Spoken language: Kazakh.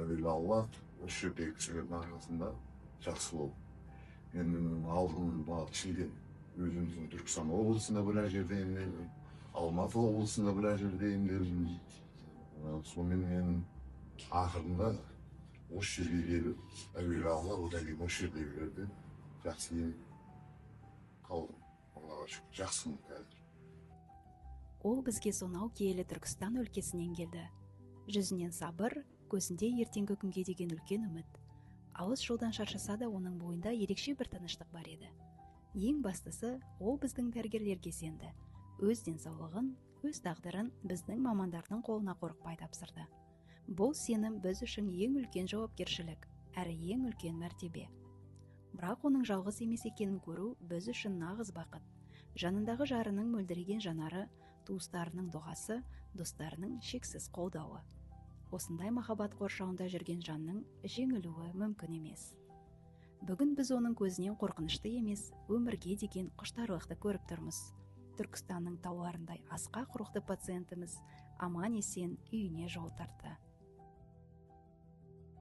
әуелі алла осы жердегі кісілердің арқасында жақсы болды. Енді алдын шілден өзіміздің Түркістан облысында біраз жерде емделдім, Алматы облысында біраз жерде емделдім. Сонымен ақырында осы жерге келіп, әуелі алла одан кейін осы жердегілерді жақсы емдеп қалдым. Аллаға шүкір, жақсымын қазір. Ол бізге сонау киелі Түркістан өлкесінен келді. Жүзінен сабыр, көзінде ертеңгі күнге деген үлкен үміт. Алыс жолдан шаршаса да оның бойында ерекше бір тыныштық бар еді. Ең бастысы, ол біздің дәрігерлерге сенді. Өз денсаулығын, өз тағдырын біздің мамандардың қолына қорықпай тапсырды. Бұл сенім біз үшін ең үлкен жауапкершілік, әрі ең үлкен мәртебе. Бірақ оның жалғыз емес екенін көру біз үшін нағыз бақыт. Жанындағы жарының мөлдіреген жанары, туыстарының дұғасы, достарының шексіз қолдауы. Осындай махаббат қоршауында жүрген жанның жеңілуі мүмкін емес. Бүгін біз оның көзінен қорқынышты емес, өмірге деген құштарлықты көріп тұрмыз. Түркістанның тауларындай асқақ рухты пациентіміз аман есен үйіне жол тартты.